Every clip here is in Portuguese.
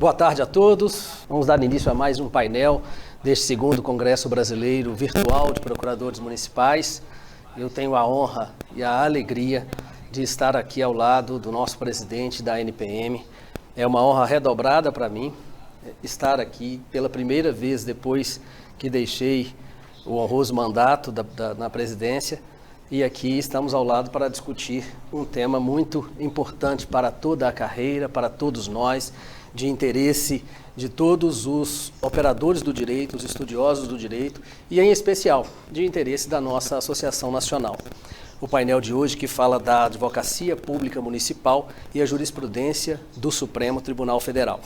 Boa tarde a todos. Vamos dar início a mais um painel deste segundo Congresso Brasileiro Virtual de Procuradores Municipais. Eu tenho a honra e a alegria de estar aqui ao lado do nosso presidente da NPM. É uma honra redobrada para mim estar aqui pela primeira vez depois que deixei o honroso mandato na presidência. E aqui estamos ao lado para discutir um tema muito importante para toda a carreira, para todos nós, de interesse de todos os operadores do direito, os estudiosos do direito e, em especial, de interesse da nossa Associação Nacional. O painel de hoje que fala da Advocacia Pública Municipal e a jurisprudência do Supremo Tribunal Federal.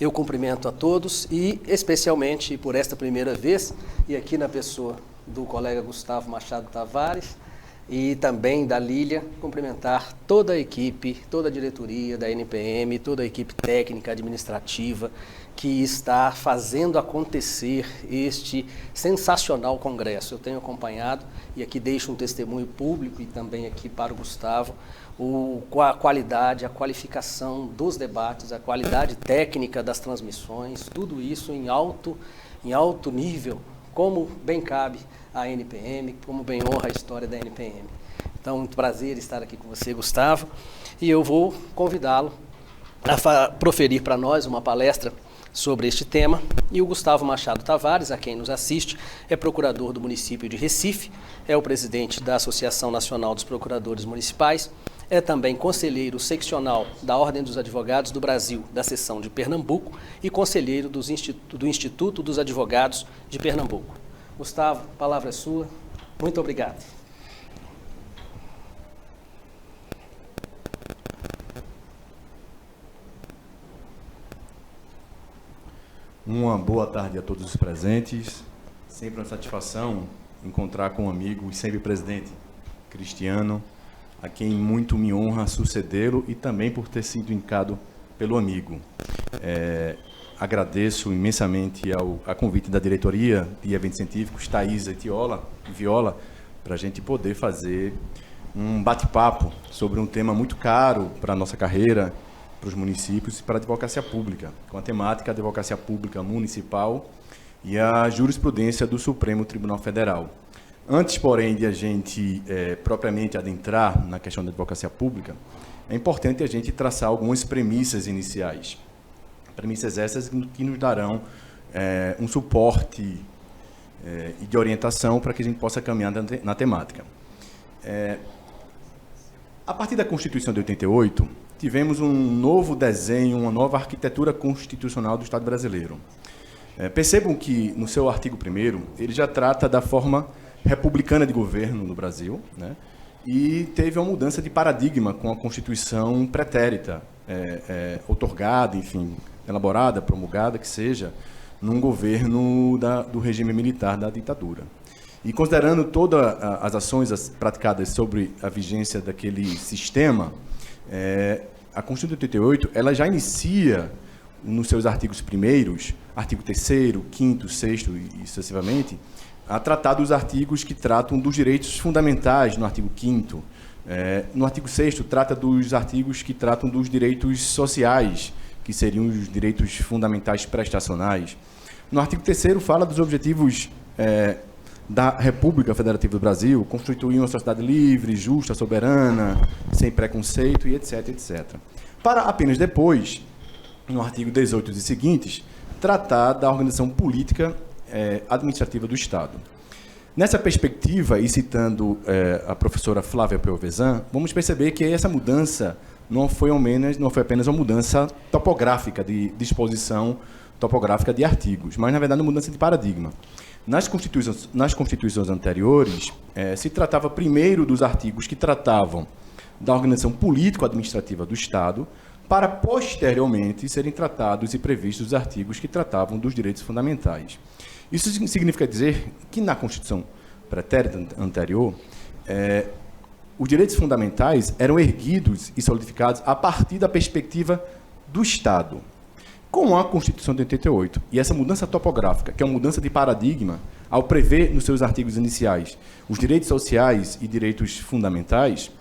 Eu cumprimento a todos e, especialmente por esta primeira vez, e aqui na pessoa do colega Gustavo Machado Tavares e também da Lília, cumprimentar toda a equipe, toda a diretoria da NPM, toda a equipe técnica, administrativa, que está fazendo acontecer este sensacional congresso. Eu tenho acompanhado, e aqui deixo um testemunho público e também aqui para o Gustavo, a qualidade, a qualificação dos debates, a qualidade técnica das transmissões, tudo isso em alto nível, como bem cabe à NPM, como bem honra a história da NPM. Então, muito prazer estar aqui com você, Gustavo, e eu vou convidá-lo a proferir para nós uma palestra sobre este tema. E o Gustavo Machado Tavares, a quem nos assiste, é procurador do município de Recife, é o presidente da Associação Nacional dos Procuradores Municipais, é também conselheiro seccional da Ordem dos Advogados do Brasil, da seção de Pernambuco, e conselheiro do Instituto dos Advogados de Pernambuco. Gustavo, a palavra é sua. Muito obrigado. Uma boa tarde a todos os presentes. Sempre uma satisfação encontrar com um amigo e sempre presidente Cristiano, a quem muito me honra sucedê-lo e também por ter sido indicado pelo amigo. Agradeço imensamente a convite da diretoria de eventos científicos, Thaisa e Viola, para a gente poder fazer um bate-papo sobre um tema muito caro para a nossa carreira, para os municípios e para a advocacia pública, com a temática advocacia pública municipal e a jurisprudência do Supremo Tribunal Federal. Antes, porém, de a gente propriamente adentrar na questão da advocacia pública, é importante a gente traçar algumas premissas iniciais. Premissas essas que nos darão um suporte e de orientação para que a gente possa caminhar na temática. A partir da Constituição de 88, tivemos um novo desenho, uma nova arquitetura constitucional do Estado brasileiro. Percebam que, no seu artigo 1º, ele já trata da forma republicana de governo no Brasil, né? E teve uma mudança de paradigma com a Constituição pretérita, outorgada, enfim, elaborada, promulgada, que seja, num governo do regime militar da ditadura. E considerando todas as ações praticadas sobre a vigência daquele sistema, a Constituição de 88, ela já inicia, nos seus artigos primeiros, artigo 3º, 5º, 6º e sucessivamente, a tratar dos artigos que tratam dos direitos fundamentais, no artigo 5º. No artigo 6º, trata dos artigos que tratam dos direitos sociais, que seriam os direitos fundamentais prestacionais. No artigo 3º, fala dos objetivos da República Federativa do Brasil, constituir uma sociedade livre, justa, soberana, sem preconceito e etc, etc. Para apenas depois, no artigo 18 e seguintes, tratar da organização política administrativa do Estado. Nessa perspectiva, e citando a professora Flávia Pelvezan, vamos perceber que essa mudança não foi apenas uma mudança topográfica, de disposição topográfica de artigos, mas, na verdade, uma mudança de paradigma. Nas constituições anteriores, se tratava primeiro dos artigos que tratavam da organização político-administrativa do Estado, para posteriormente serem tratados e previstos os artigos que tratavam dos direitos fundamentais. Isso significa dizer que na Constituição pretérita anterior, os direitos fundamentais eram erguidos e solidificados a partir da perspectiva do Estado. Com a Constituição de 88 e essa mudança topográfica, que é uma mudança de paradigma, ao prever nos seus artigos iniciais os direitos sociais e direitos fundamentais,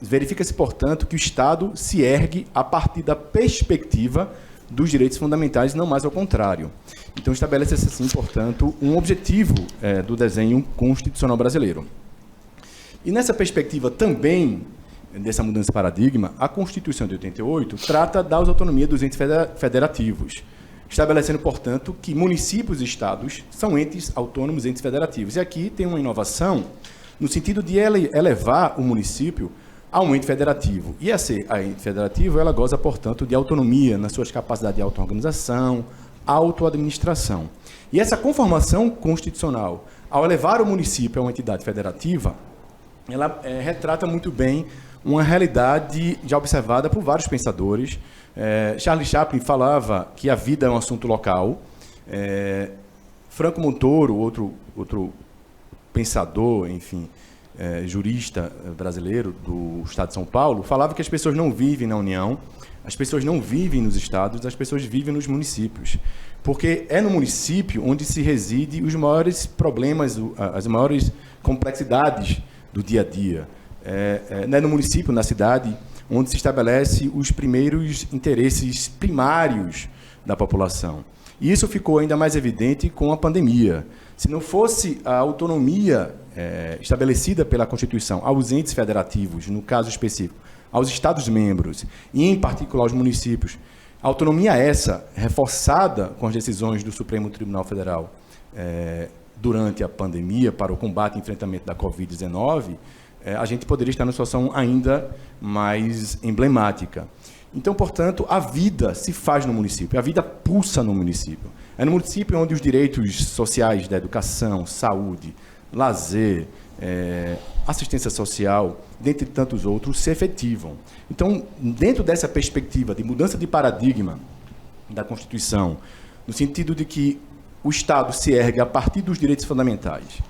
verifica-se, portanto, que o Estado se ergue a partir da perspectiva dos direitos fundamentais, não mais ao contrário. Então, estabelece-se, assim, portanto, um objetivo do desenho constitucional brasileiro. E nessa perspectiva também, dessa mudança de paradigma, a Constituição de 88 trata da autonomia dos entes federativos, estabelecendo, portanto, que municípios e estados são entes autônomos, entes federativos. E aqui tem uma inovação no sentido de elevar o município a um ente federativo. E a ser a ente federativo, ela goza, portanto, de autonomia nas suas capacidades de auto-organização, auto-administração. E essa conformação constitucional, ao elevar o município a uma entidade federativa, ela retrata muito bem uma realidade já observada por vários pensadores. Charles Chaplin falava que a vida é um assunto local. Franco Montoro, outro pensador, enfim, jurista brasileiro do Estado de São Paulo, falava que as pessoas não vivem na União, as pessoas não vivem nos estados, as pessoas vivem nos municípios. Porque é no município onde se reside os maiores problemas, as maiores complexidades do dia a dia. É no município, na cidade, onde se estabelece os primeiros interesses primários da população. E isso ficou ainda mais evidente com a pandemia. Se não fosse a autonomia estabelecida pela Constituição aos entes federativos, no caso específico, aos Estados-membros, e em particular aos municípios, a autonomia essa, reforçada com as decisões do Supremo Tribunal Federal durante a pandemia para o combate e enfrentamento da Covid-19, a gente poderia estar numa situação ainda mais emblemática. Então, portanto, a vida se faz no município, a vida pulsa no município. É no município onde os direitos sociais da educação, saúde, lazer, assistência social, dentre tantos outros, se efetivam. Então, dentro dessa perspectiva de mudança de paradigma da Constituição, no sentido de que o Estado se ergue a partir dos direitos fundamentais,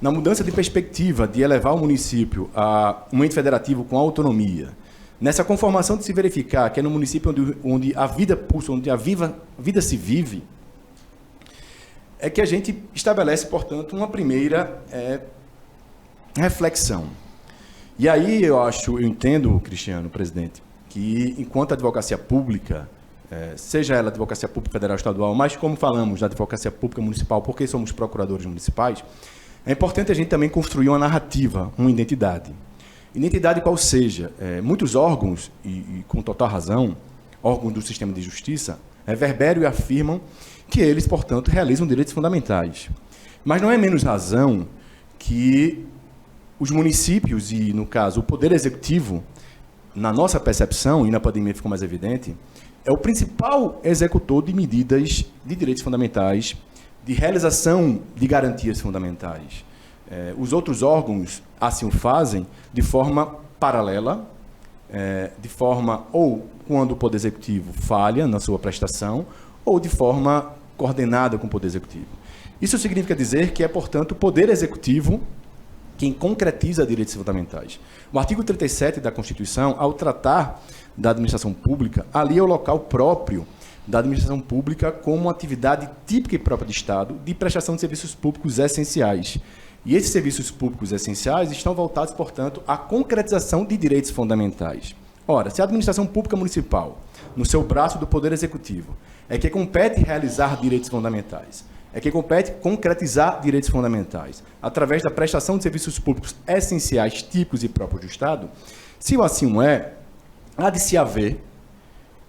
na mudança de perspectiva de elevar o município a um ente federativo com autonomia, nessa conformação de se verificar que é no município onde a vida pulsa, onde a vida se vive, é que a gente estabelece, portanto, uma primeira reflexão. E aí eu entendo, Cristiano, presidente, que enquanto a advocacia pública, seja ela advocacia pública federal estadual, mas como falamos da advocacia pública municipal, porque somos procuradores municipais, é importante a gente também construir uma narrativa, uma identidade. Identidade qual seja, muitos órgãos, e com total razão, órgãos do sistema de justiça, reverberam e afirmam que eles, portanto, realizam direitos fundamentais. Mas não é menos razão que os municípios e, no caso, o Poder Executivo, na nossa percepção, e na pandemia ficou mais evidente, é o principal executor de medidas de direitos fundamentais, de realização de garantias fundamentais. Os outros órgãos assim o fazem de forma paralela, de forma ou quando o Poder Executivo falha na sua prestação, ou de forma coordenada com o Poder Executivo. Isso significa dizer que é, portanto, o Poder Executivo quem concretiza direitos fundamentais. O artigo 37 da Constituição, ao tratar da administração pública, ali é o local próprio da administração pública como atividade típica e própria do Estado de prestação de serviços públicos essenciais. E esses serviços públicos essenciais estão voltados, portanto, à concretização de direitos fundamentais. Ora, se a administração pública municipal, no seu braço do Poder Executivo, é que compete realizar direitos fundamentais, é que compete concretizar direitos fundamentais, através da prestação de serviços públicos essenciais, típicos e próprios do Estado, se assim não é, há de se haver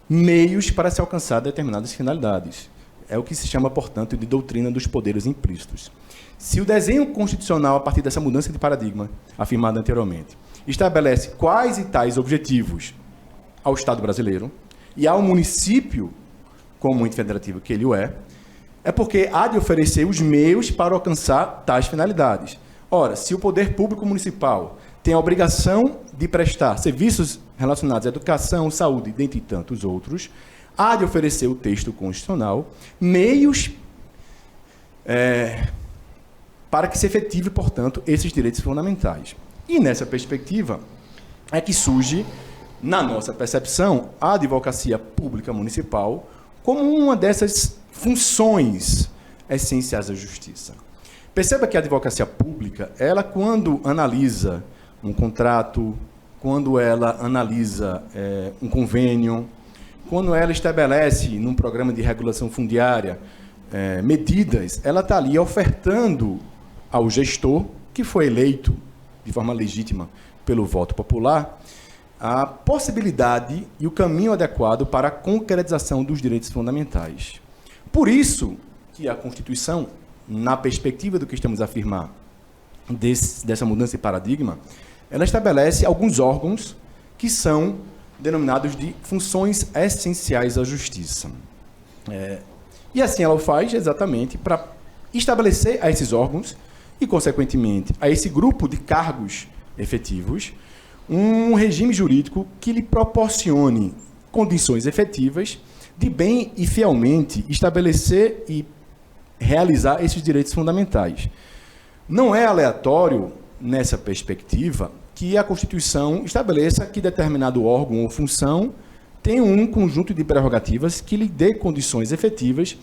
meios para se alcançar determinadas finalidades. É o que se chama, portanto, de doutrina dos poderes implícitos. Se o desenho constitucional, a partir dessa mudança de paradigma, afirmada anteriormente, estabelece quais e tais objetivos ao Estado brasileiro e ao município como ente federativo que ele é porque há de oferecer os meios para alcançar tais finalidades. Ora, se o poder público municipal tem a obrigação de prestar serviços relacionados à educação, saúde, dentre tantos outros, há de oferecer o texto constitucional meios para que se efetive, portanto, esses direitos fundamentais. E nessa perspectiva é que surge, na nossa percepção, a advocacia pública municipal como uma dessas funções essenciais da justiça. Perceba que a advocacia pública, ela quando analisa um contrato, quando ela analisa um convênio, quando ela estabelece, num programa de regulação fundiária, medidas, ela está ali ofertando ao gestor, que foi eleito de forma legítima pelo voto popular, a possibilidade e o caminho adequado para a concretização dos direitos fundamentais. Por isso que a Constituição, na perspectiva do que estamos a afirmar, dessa mudança de paradigma, ela estabelece alguns órgãos que são denominados de funções essenciais à justiça. E assim ela o faz exatamente para estabelecer a esses órgãos e, consequentemente, a esse grupo de cargos efetivos, um regime jurídico que lhe proporcione condições efetivas de bem e fielmente estabelecer e realizar esses direitos fundamentais. Não é aleatório, nessa perspectiva, que a Constituição estabeleça que determinado órgão ou função tem um conjunto de prerrogativas que lhe dê condições efetivas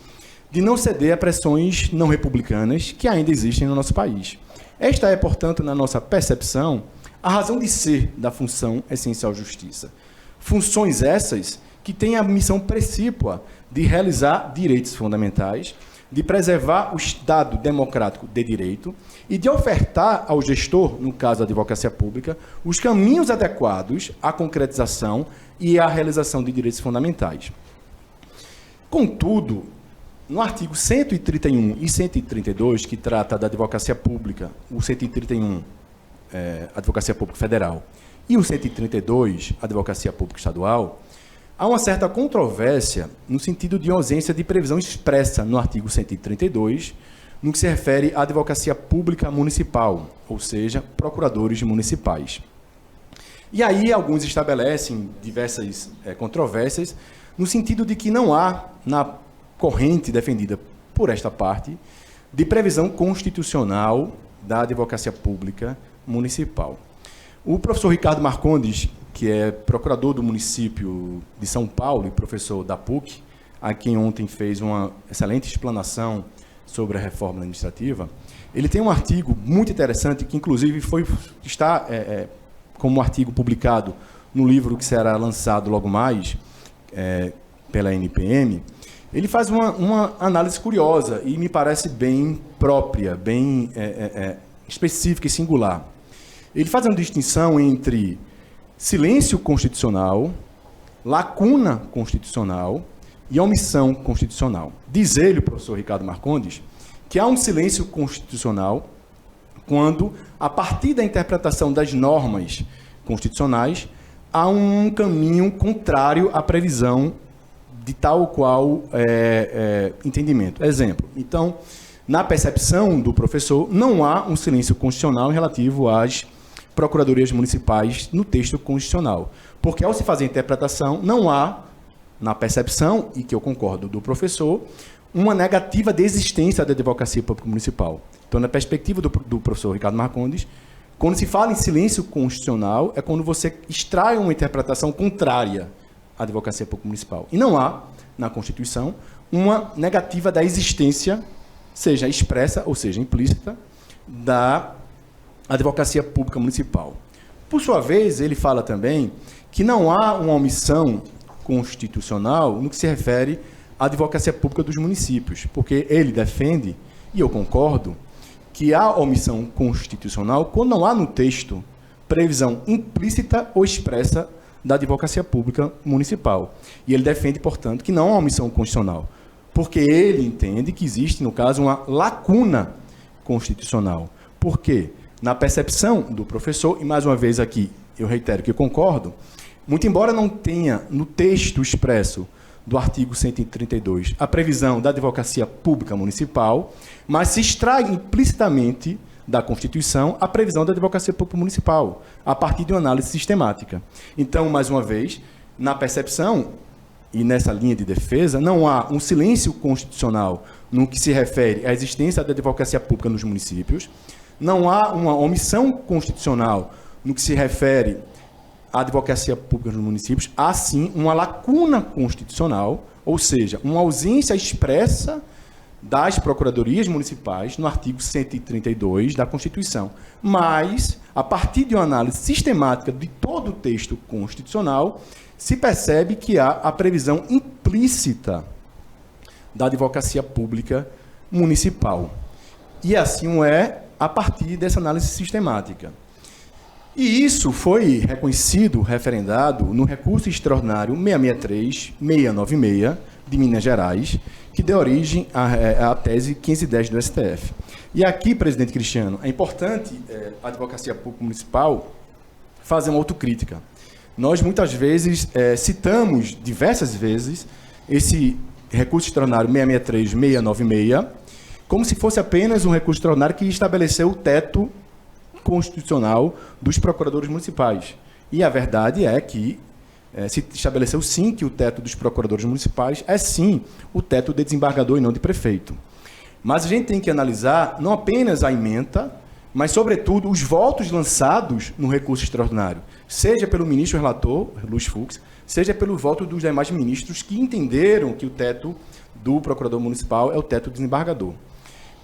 de não ceder a pressões não republicanas que ainda existem no nosso país. Esta é, portanto, na nossa percepção, a razão de ser da função essencial justiça. Funções essas que têm a missão precípua de realizar direitos fundamentais, de preservar o Estado democrático de direito e de ofertar ao gestor, no caso da advocacia pública, os caminhos adequados à concretização e à realização de direitos fundamentais. Contudo, no artigo 131 e 132, que trata da advocacia pública, o 131, Advocacia Pública Federal, e o 132, Advocacia Pública Estadual, há uma certa controvérsia no sentido de ausência de previsão expressa no artigo 132, no que se refere à advocacia pública municipal, ou seja, procuradores municipais. E aí alguns estabelecem diversas controvérsias, no sentido de que não há, na corrente defendida por esta parte, de previsão constitucional da advocacia pública municipal. O professor Ricardo Marcondes, que é procurador do município de São Paulo e professor da PUC, a quem ontem fez uma excelente explanação sobre a reforma administrativa, ele tem um artigo muito interessante, que inclusive está como um artigo publicado no livro que será lançado logo mais pela NPM. Ele faz uma análise curiosa e me parece bem própria, bem específica e singular. Ele faz uma distinção entre silêncio constitucional, lacuna constitucional e omissão constitucional. Diz ele, o professor Ricardo Marcondes, que há um silêncio constitucional quando, a partir da interpretação das normas constitucionais, há um caminho contrário à previsão de tal ou qual entendimento. Exemplo. Então, na percepção do professor, não há um silêncio constitucional relativo às procuradorias municipais no texto constitucional. Porque, ao se fazer a interpretação, não há, na percepção, e que eu concordo do professor, uma negativa de existência da advocacia pública municipal. Então, na perspectiva do professor Ricardo Marcondes, quando se fala em silêncio constitucional, é quando você extrai uma interpretação contrária à advocacia pública municipal. E não há, na Constituição, uma negativa da existência, seja expressa ou seja implícita, da advocacia pública municipal. Por sua vez, ele fala também que não há uma omissão constitucional no que se refere à advocacia pública dos municípios, porque ele defende, e eu concordo, que há omissão constitucional quando não há no texto previsão implícita ou expressa da advocacia pública municipal. E ele defende, portanto, que não há omissão constitucional, porque ele entende que existe, no caso, uma lacuna constitucional. Por quê? Na percepção do professor, e mais uma vez aqui eu reitero que eu concordo, muito embora não tenha no texto expresso do artigo 132 a previsão da advocacia pública municipal, mas se extrai implicitamente da Constituição a previsão da advocacia pública municipal, a partir de uma análise sistemática. Então, mais uma vez, na percepção e nessa linha de defesa, não há um silêncio constitucional no que se refere à existência da advocacia pública nos municípios, não há uma omissão constitucional no que se refere à advocacia pública nos municípios, há sim uma lacuna constitucional, ou seja, uma ausência expressa das procuradorias municipais no artigo 132 da Constituição. Mas, a partir de uma análise sistemática de todo o texto constitucional, se percebe que há a previsão implícita da advocacia pública municipal. E assim é a partir dessa análise sistemática. E isso foi reconhecido, referendado, no recurso extraordinário 663-696 de Minas Gerais, que deu origem à tese 1510 do STF. E aqui, presidente Cristiano, é importante a advocacia pública municipal fazer uma autocrítica. Nós, muitas vezes, citamos, diversas vezes, esse recurso extraordinário 663-696, como se fosse apenas um recurso extraordinário que estabeleceu o teto constitucional dos procuradores municipais. E a verdade é que se estabeleceu sim que o teto dos procuradores municipais é sim o teto de desembargador e não de prefeito. Mas a gente tem que analisar não apenas a ementa, mas, sobretudo, os votos lançados no recurso extraordinário, seja pelo ministro relator, Luiz Fux, seja pelo voto dos demais ministros que entenderam que o teto do procurador municipal é o teto do desembargador.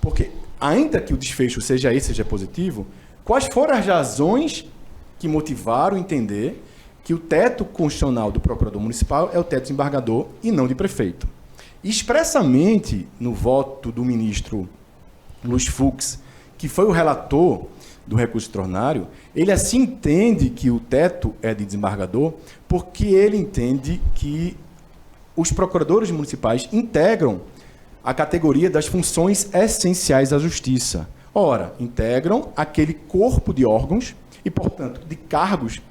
Porque, ainda que o desfecho seja esse, seja positivo, quais foram as razões que motivaram entender que o teto constitucional do procurador municipal é o teto desembargador e não de prefeito? Expressamente, no voto do ministro Luiz Fux, que foi o relator do recurso extraordinário, ele assim entende que o teto é de desembargador porque ele entende que os procuradores municipais integram a categoria das funções essenciais à justiça. Ora, integram aquele corpo de órgãos e, portanto, de cargos,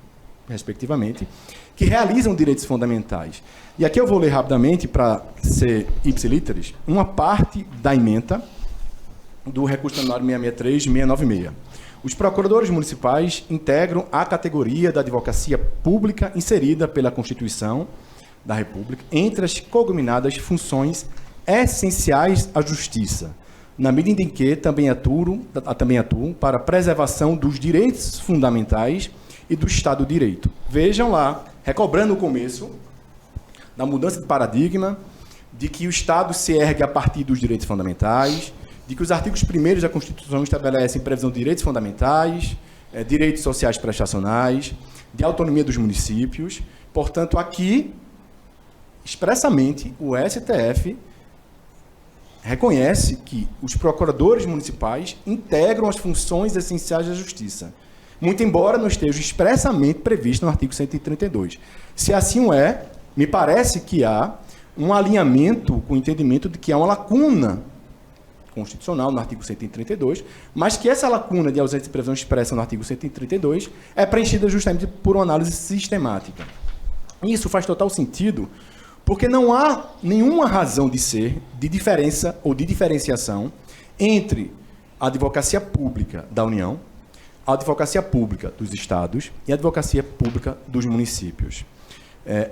respectivamente, que realizam direitos fundamentais. E aqui eu vou ler rapidamente, para ser ipsilíteres, uma parte da ementa do recurso extraordinário 663-696. Os procuradores municipais integram a categoria da advocacia pública inserida pela Constituição da República entre as cognominadas funções essenciais à justiça, na medida em que também atuam para a preservação dos direitos fundamentais e do Estado de Direito. Vejam lá, recobrando o começo da mudança de paradigma, de que o Estado se ergue a partir dos direitos fundamentais, de que os artigos 1º da Constituição estabelecem previsão de direitos fundamentais, direitos sociais prestacionais, de autonomia dos municípios. Portanto, aqui, expressamente, o STF reconhece que os procuradores municipais integram as funções essenciais da justiça, muito embora não esteja expressamente previsto no artigo 132. Se assim é, me parece que há um alinhamento com o entendimento de que há uma lacuna constitucional no artigo 132, mas que essa lacuna de ausência de previsão expressa no artigo 132 é preenchida justamente por uma análise sistemática. Isso faz total sentido, porque não há nenhuma razão de ser, de diferença ou de diferenciação entre a advocacia pública da União, a advocacia pública dos estados e a advocacia pública dos municípios.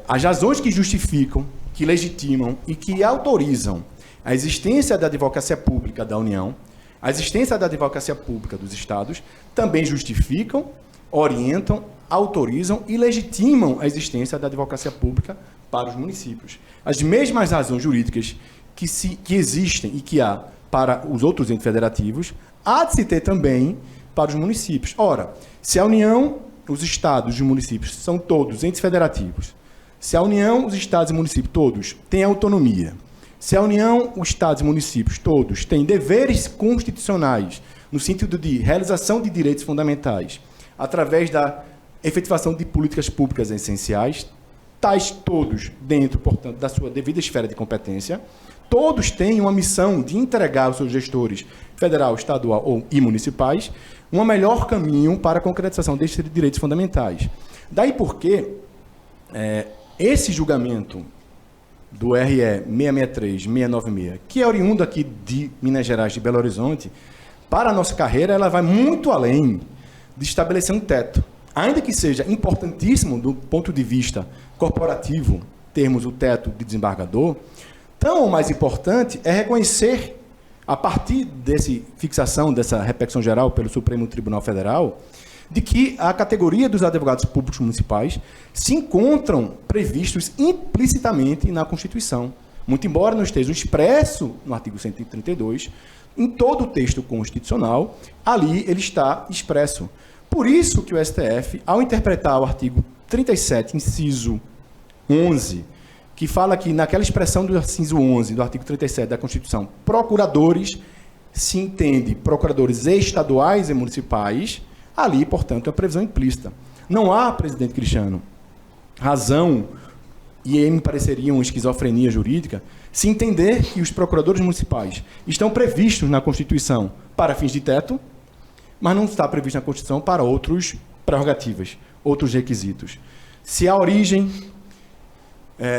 As razões que justificam, que legitimam e que autorizam a existência da advocacia pública da União, a existência da advocacia pública dos estados, também justificam, orientam, autorizam e legitimam a existência da advocacia pública para os municípios. As mesmas razões jurídicas que existem e que há para os outros entes federativos, há de se ter também para os municípios. Ora, se a União, os estados e os municípios são todos entes federativos, se a União, os estados e municípios todos têm autonomia, se a União, os estados e municípios todos têm deveres constitucionais no sentido de realização de direitos fundamentais através da efetivação de políticas públicas essenciais, tais todos dentro, portanto, da sua devida esfera de competência, todos têm uma missão de entregar aos seus gestores federal, estadual e municipais um melhor caminho para a concretização destes direitos fundamentais. Daí porque esse julgamento do RE 663-696, que é oriundo aqui de Minas Gerais, de Belo Horizonte, para a nossa carreira, ela vai muito além de estabelecer um teto. Ainda que seja importantíssimo do ponto de vista corporativo, termos o teto de desembargador, tão ou mais importante é reconhecer, a partir dessa fixação, dessa repercussão geral pelo Supremo Tribunal Federal, de que a categoria dos advogados públicos municipais se encontram previstos implicitamente na Constituição. Muito embora não esteja expresso no artigo 132, em todo o texto constitucional, ali ele está expresso. Por isso que o STF, ao interpretar o artigo 37, inciso 11, que fala que naquela expressão do inciso 11 do artigo 37 da Constituição, procuradores, se entende procuradores estaduais e municipais, ali, portanto, é uma previsão implícita. Não há, presidente Cristiano, razão, e aí me pareceria uma esquizofrenia jurídica, se entender que os procuradores municipais estão previstos na Constituição para fins de teto, mas não está previsto na Constituição para outras prerrogativas, outros requisitos. Se a origem,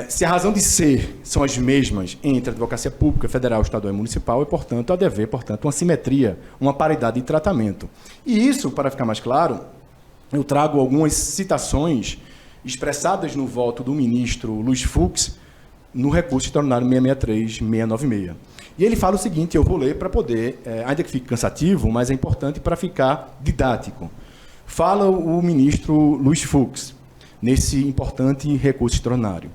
se a razão de ser são as mesmas entre a advocacia pública, federal, estadual e municipal, e, portanto, há de haver, portanto, uma simetria, uma paridade de tratamento. E isso, para ficar mais claro, eu trago algumas citações expressadas no voto do ministro Luiz Fux no recurso extraordinário 663-696. E ele fala o seguinte, eu vou ler para poder, ainda que fique cansativo, mas é importante para ficar didático. Fala o ministro Luiz Fux, nesse importante recurso extraordinário.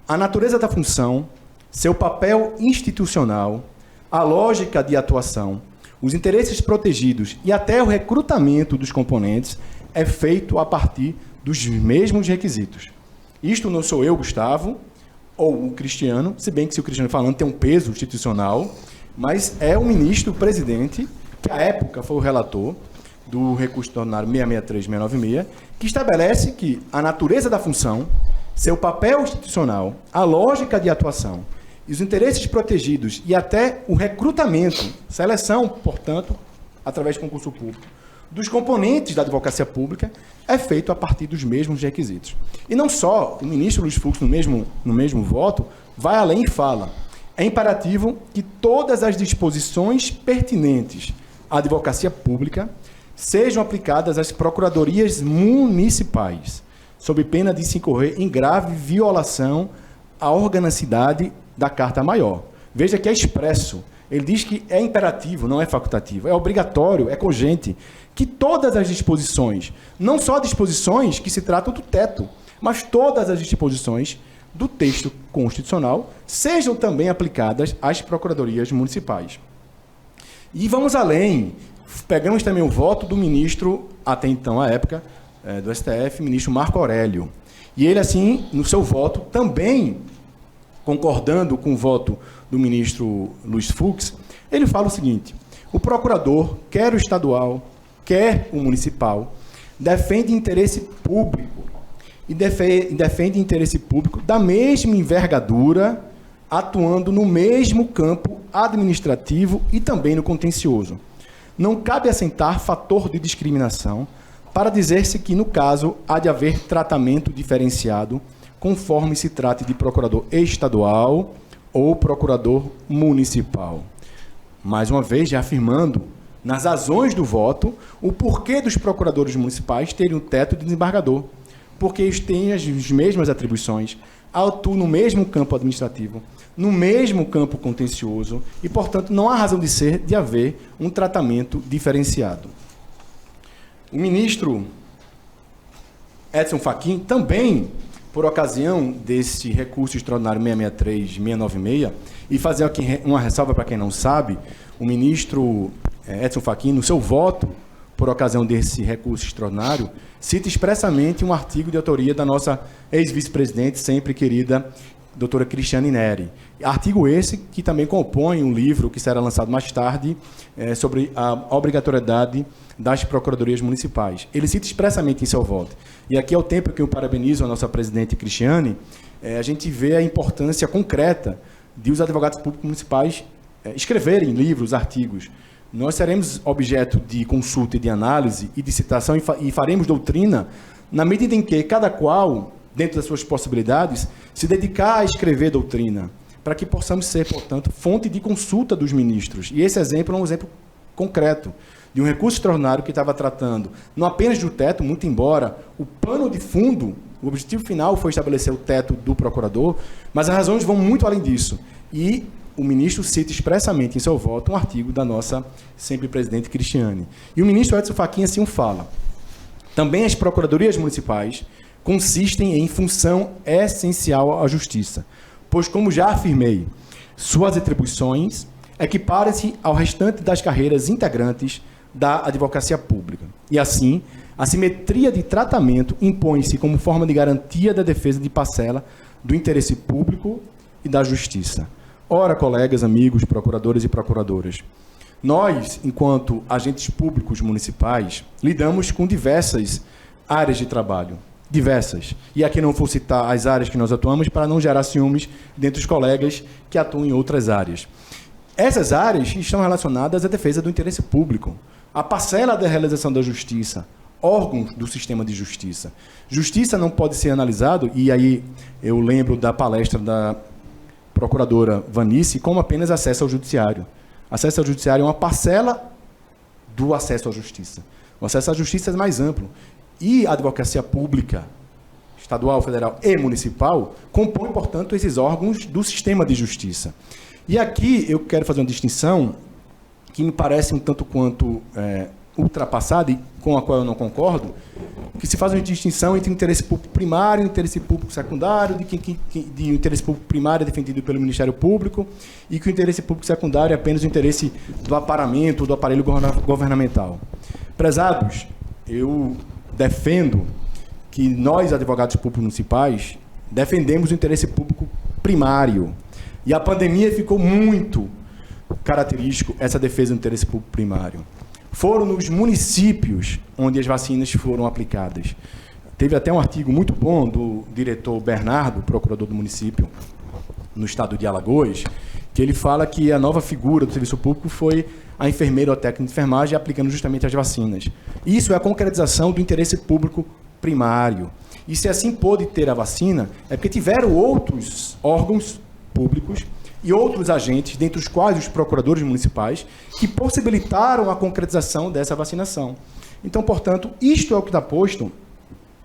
A natureza da função, seu papel institucional, a lógica de atuação, os interesses protegidos e até o recrutamento dos componentes é feito a partir dos mesmos requisitos. Isto não sou eu, Gustavo, ou o Cristiano, se bem que se o Cristiano falando tem um peso institucional, mas é o ministro-presidente, que à época foi o relator do recurso extraordinário 663-696, que estabelece que a natureza da função, seu papel institucional, a lógica de atuação, e os interesses protegidos e até o recrutamento, seleção, portanto, através de concurso público, dos componentes da advocacia pública é feito a partir dos mesmos requisitos. E não só, o ministro Luiz Fux, no mesmo voto, vai além e fala: é imperativo que todas as disposições pertinentes à advocacia pública sejam aplicadas às procuradorias municipais, sob pena de se incorrer em grave violação à organicidade da Carta Maior. Veja que é expresso. Ele diz que é imperativo, não é facultativo, é obrigatório, é cogente, que todas as disposições, não só disposições que se tratam do teto, mas todas as disposições do texto constitucional sejam também aplicadas às procuradorias municipais. E vamos além, pegamos também o voto do ministro, até então, à época, do STF, ministro Marco Aurélio. E ele, assim, no seu voto, também concordando com o voto do ministro Luiz Fux, ele fala o seguinte: o procurador, quer o estadual, quer o municipal, defende interesse público e defende interesse público da mesma envergadura, atuando no mesmo campo administrativo e também no contencioso. Não cabe assentar fator de discriminação para dizer-se que, no caso, há de haver tratamento diferenciado conforme se trate de procurador estadual ou procurador municipal. Mais uma vez, já afirmando, nas razões do voto, o porquê dos procuradores municipais terem um teto de desembargador. Porque eles têm as mesmas atribuições, atuam no mesmo campo administrativo, no mesmo campo contencioso e, portanto, não há razão de ser de haver um tratamento diferenciado. O ministro Edson Fachin também, por ocasião desse recurso extraordinário 663-696, e fazer aqui uma ressalva para quem não sabe, o ministro Edson Fachin, no seu voto, por ocasião desse recurso extraordinário, cita expressamente um artigo de autoria da nossa ex-vice-presidente, sempre querida, doutora Cristiane Neri. Artigo esse que também compõe um livro que será lançado mais tarde sobre a obrigatoriedade das procuradorias municipais. Ele cita expressamente em seu voto. E aqui, ao tempo que eu parabenizo a nossa presidente Cristiane, a gente vê a importância concreta de os advogados públicos municipais escreverem livros, artigos. Nós seremos objeto de consulta e de análise e de citação e faremos doutrina na medida em que cada qual, dentro das suas possibilidades, se dedicar a escrever doutrina, para que possamos ser, portanto, fonte de consulta dos ministros. E esse exemplo é um exemplo concreto de um recurso extraordinário que estava tratando não apenas do teto, muito embora o pano de fundo, o objetivo final foi estabelecer o teto do procurador, mas as razões vão muito além disso. E o ministro cita expressamente em seu voto um artigo da nossa sempre presidente Cristiane. E o ministro Edson Fachin assim o fala: também as procuradorias municipais consistem em função essencial à justiça, pois, como já afirmei, suas atribuições equiparam-se ao restante das carreiras integrantes da advocacia pública. E, assim, a simetria de tratamento impõe-se como forma de garantia da defesa de parcela do interesse público e da justiça. Ora, colegas, amigos, procuradores e procuradoras, nós, enquanto agentes públicos municipais, lidamos com diversas áreas de trabalho. Diversas. E aqui não vou citar as áreas que nós atuamos para não gerar ciúmes dentre os colegas que atuam em outras áreas. Essas áreas estão relacionadas à defesa do interesse público, à parcela da realização da justiça, órgãos do sistema de justiça. Justiça não pode ser analisado, e aí eu lembro da palestra da procuradora Vanice, como apenas acesso ao judiciário. Acesso ao judiciário é uma parcela do acesso à justiça. O acesso à justiça é mais amplo. E a advocacia pública, estadual, federal e municipal, compõe, portanto, esses órgãos do sistema de justiça. E aqui eu quero fazer uma distinção que me parece um tanto quanto ultrapassada e com a qual eu não concordo, que se faz uma distinção entre o interesse público primário e o interesse público secundário, de o interesse público primário é defendido pelo Ministério Público e que o interesse público secundário é apenas o interesse do aparamento, do aparelho governamental. Prezados, eu defendo que nós, advogados públicos municipais, defendemos o interesse público primário. E a pandemia ficou muito característico essa defesa do interesse público primário. Foram nos municípios onde as vacinas foram aplicadas. Teve até um artigo muito bom do diretor Bernardo, procurador do município, no estado de Alagoas, que ele fala que a nova figura do serviço público foi a enfermeira ou a técnica de enfermagem aplicando justamente as vacinas. Isso é a concretização do interesse público primário. E se assim pôde ter a vacina, é porque tiveram outros órgãos públicos e outros agentes, dentre os quais os procuradores municipais, que possibilitaram a concretização dessa vacinação. Então, portanto, isto é o que está posto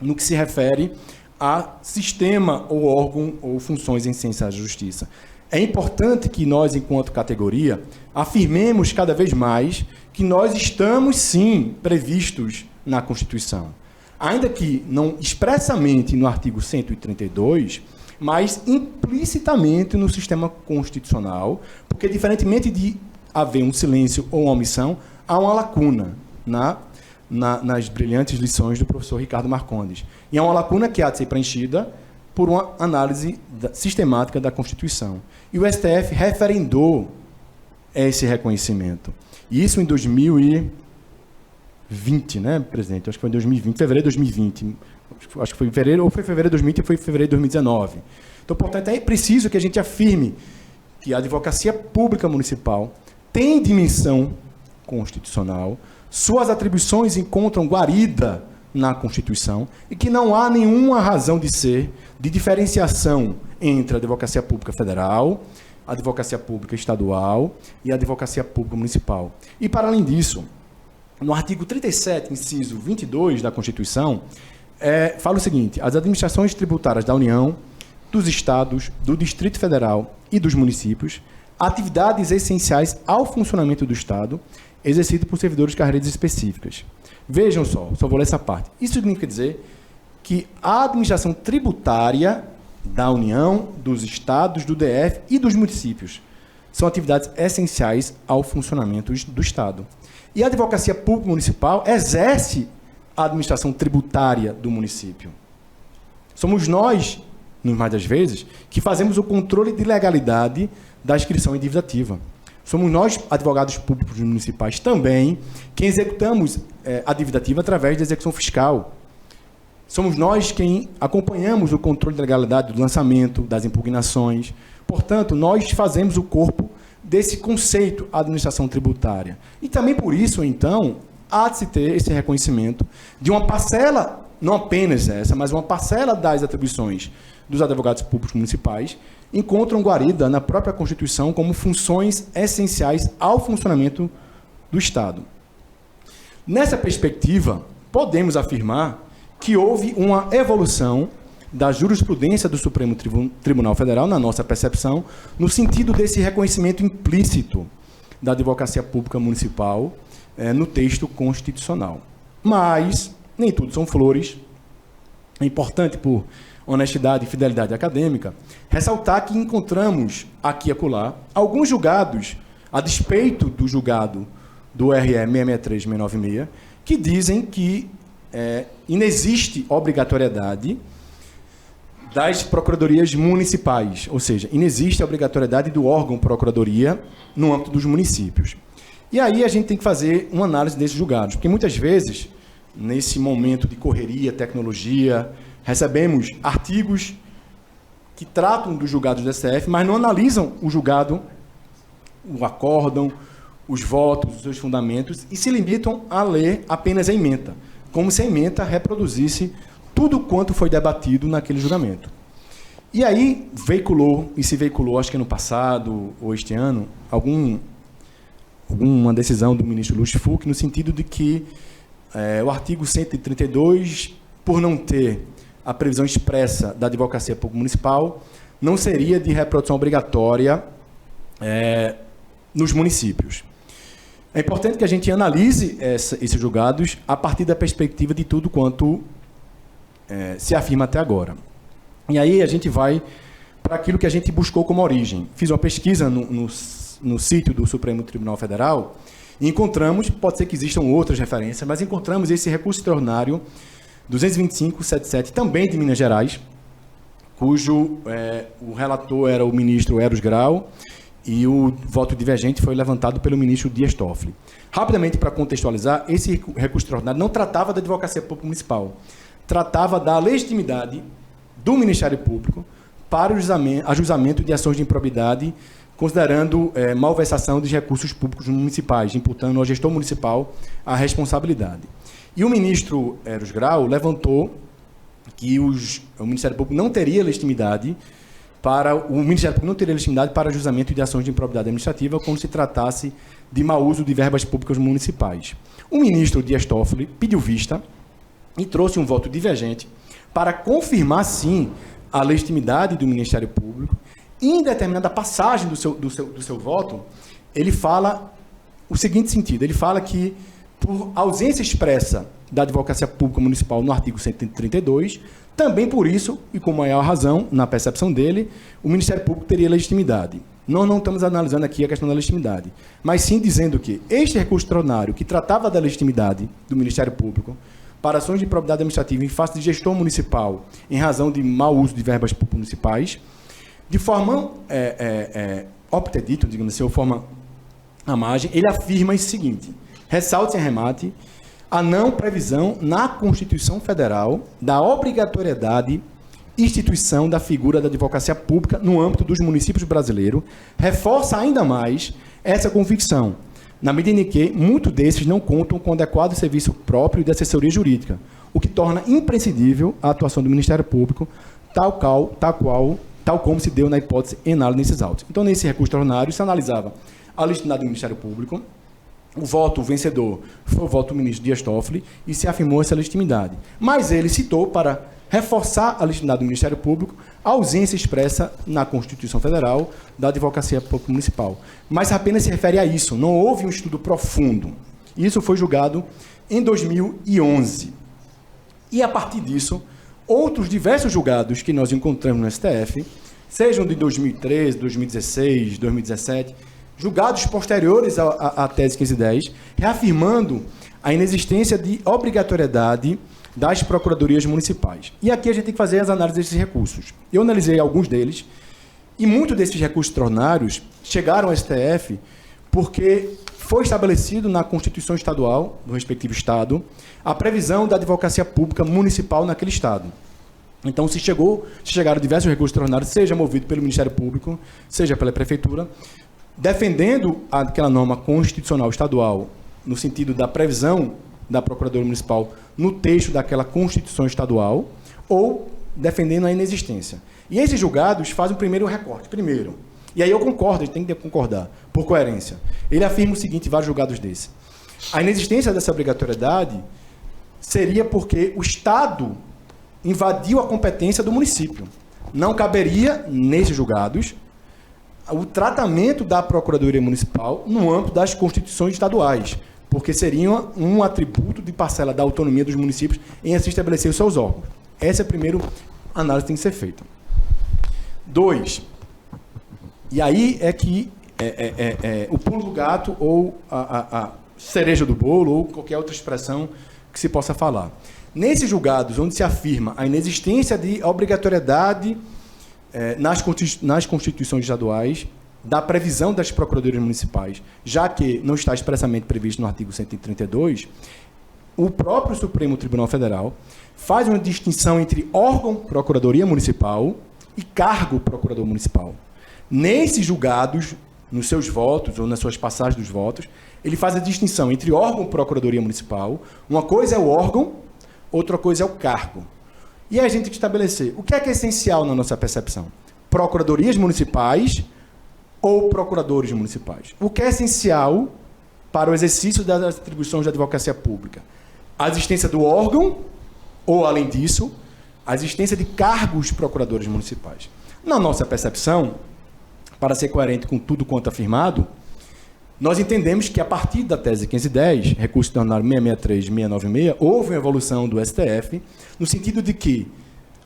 no que se refere a sistema ou órgão ou funções em ciência da justiça. É importante que nós, enquanto categoria, afirmemos cada vez mais que nós estamos, sim, previstos na Constituição. Ainda que não expressamente no artigo 132, mas implicitamente no sistema constitucional, porque, diferentemente de haver um silêncio ou uma omissão, há uma lacuna nas brilhantes lições do professor Ricardo Marcondes. E é uma lacuna que há de ser preenchida por uma análise sistemática da Constituição. E o STF referendou esse reconhecimento. E isso em 2020, né, presidente? Acho que foi em 2020, fevereiro de 2020. Acho que foi em fevereiro, ou foi fevereiro de 2020 ou foi em fevereiro de 2019. Então, portanto, é preciso que a gente afirme que a advocacia pública municipal tem dimensão constitucional, suas atribuições encontram guarida na Constituição e que não há nenhuma razão de ser de diferenciação entre a advocacia pública federal, a advocacia pública estadual e a advocacia pública municipal. E, para além disso, no artigo 37, inciso 22 da Constituição, fala o seguinte: as administrações tributárias da União, dos Estados, do Distrito Federal e dos municípios, atividades essenciais ao funcionamento do Estado, exercido por servidores de carreiras específicas. Vejam só vou ler essa parte. Isso significa dizer que a administração tributária da União, dos Estados, do DF e dos municípios são atividades essenciais ao funcionamento do Estado. E a advocacia pública municipal exerce a administração tributária do município. Somos nós, no mais das vezes, que fazemos o controle de legalidade da inscrição em dívida ativa. Somos nós, advogados públicos municipais, também, quem executamos a dívida ativa através da execução fiscal. Somos nós quem acompanhamos o controle de legalidade do lançamento, das impugnações. Portanto, nós fazemos o corpo desse conceito administração tributária. E também por isso, então, há de se ter esse reconhecimento de uma parcela, não apenas essa, mas uma parcela das atribuições dos advogados públicos municipais encontram guarida na própria Constituição como funções essenciais ao funcionamento do Estado. Nessa perspectiva, podemos afirmar que houve uma evolução da jurisprudência do Supremo Tribunal Federal, na nossa percepção, no sentido desse reconhecimento implícito da advocacia pública municipal no texto constitucional. Mas nem tudo são flores, é importante por honestidade e fidelidade acadêmica, ressaltar que encontramos aqui e acolá alguns julgados, a despeito do julgado do RE 663-696, que dizem que inexiste obrigatoriedade das procuradorias municipais, ou seja, inexiste a obrigatoriedade do órgão procuradoria no âmbito dos municípios. E aí a gente tem que fazer uma análise desses julgados, porque muitas vezes, nesse momento de correria, tecnologia, recebemos artigos que tratam dos julgados do STF, mas não analisam o julgado, o acórdão, os votos, os seus fundamentos, e se limitam a ler apenas a ementa, como se a ementa reproduzisse tudo quanto foi debatido naquele julgamento. E aí se veiculou, acho que ano passado ou este ano, alguma decisão do ministro Lúcio Fux, no sentido de que o artigo 132, por não ter a previsão expressa da Advocacia Pública Municipal, não seria de reprodução obrigatória nos municípios. É importante que a gente analise esses julgados a partir da perspectiva de tudo quanto se afirma até agora. E aí a gente vai para aquilo que a gente buscou como origem. Fiz uma pesquisa no sítio do Supremo Tribunal Federal e encontramos, pode ser que existam outras referências, mas encontramos esse recurso extraordinário 22577, também de Minas Gerais, cujo o relator era o ministro Eros Grau e o voto divergente foi levantado pelo ministro Dias Toffoli. Rapidamente, para contextualizar, esse recurso extraordinário não tratava da Advocacia Pública Municipal, tratava da legitimidade do Ministério Público para o ajuizamento de ações de improbidade, considerando malversação dos recursos públicos municipais, imputando ao gestor municipal a responsabilidade. E o ministro Eros Grau levantou que o Ministério Público não teria legitimidade para ajuizamento de ações de improbidade administrativa quando se tratasse de mau uso de verbas públicas municipais. O ministro Dias Toffoli pediu vista e trouxe um voto divergente para confirmar, sim, a legitimidade do Ministério Público. E, em determinada passagem do seu voto, ele fala o seguinte sentido: ele fala que, por ausência expressa da Advocacia Pública Municipal no artigo 132, também por isso, e com maior razão, na percepção dele, o Ministério Público teria legitimidade. Nós não estamos analisando aqui a questão da legitimidade, mas sim dizendo que este recurso extraordinário, que tratava da legitimidade do Ministério Público para ações de improbidade administrativa em face de gestor municipal em razão de mau uso de verbas públicas municipais, de forma obtedito, digamos assim, ou forma à margem, ele afirma o seguinte: ressalte em remate a não previsão na Constituição Federal da obrigatoriedade instituição da figura da advocacia pública no âmbito dos municípios brasileiros, reforça ainda mais essa convicção, na medida em que muitos desses não contam com adequado serviço próprio de assessoria jurídica, o que torna imprescindível a atuação do Ministério Público, tal como se deu na hipótese enal nesses autos. Então, nesse recurso extraordinário, se analisava a legitimidade do Ministério Público, o voto vencedor foi o voto do ministro Dias Toffoli e se afirmou essa legitimidade. Mas ele citou, para reforçar a legitimidade do Ministério Público, a ausência expressa na Constituição Federal da Advocacia Pública Municipal. Mas apenas se refere a isso, não houve um estudo profundo. Isso foi julgado em 2011. E, a partir disso, outros diversos julgados que nós encontramos no STF, sejam de 2013, 2016, 2017, julgados posteriores à tese 1510, reafirmando a inexistência de obrigatoriedade das procuradorias municipais. E aqui a gente tem que fazer as análises desses recursos. Eu analisei alguns deles, e muitos desses recursos extraordinários chegaram ao STF porque foi estabelecido na Constituição Estadual, do respectivo Estado, a previsão da advocacia pública municipal naquele Estado. Então, se chegaram diversos recursos extraordinários, seja movido pelo Ministério Público, seja pela Prefeitura, defendendo aquela norma constitucional estadual, no sentido da previsão da Procuradoria Municipal no texto daquela Constituição Estadual, ou defendendo a inexistência. E esses julgados fazem o primeiro recorte. Primeiro, e aí eu concordo, a gente tem que concordar, por coerência. Ele afirma o seguinte, vários julgados desses: a inexistência dessa obrigatoriedade seria porque o Estado invadiu a competência do município. Não caberia, nesses julgados, o tratamento da Procuradoria Municipal no âmbito das constituições estaduais, porque seria um atributo de parcela da autonomia dos municípios em assim estabelecer os seus órgãos. Essa é a primeira análise que tem que ser feita. 2. E aí é que o pulo do gato ou a cereja do bolo ou qualquer outra expressão que se possa falar. Nesses julgados onde se afirma a inexistência de obrigatoriedade nas constituições estaduais da previsão das procuradorias municipais, já que não está expressamente previsto no artigo 132, o próprio Supremo Tribunal Federal faz uma distinção entre órgão procuradoria municipal e cargo procurador municipal. Nesses julgados, nos seus votos ou nas suas passagens dos votos, ele faz a distinção entre órgão procuradoria municipal, uma coisa é o órgão, outra coisa é o cargo. E aí a gente tem que estabelecer o que é essencial na nossa percepção. Procuradorias municipais ou procuradores municipais. O que é essencial para o exercício das atribuições da advocacia pública? A existência do órgão, ou, além disso, a existência de cargos procuradores municipais. Na nossa percepção, para ser coerente com tudo quanto afirmado, nós entendemos que, a partir da tese 510, recurso ordinário 663 e 696, houve uma evolução do STF, no sentido de que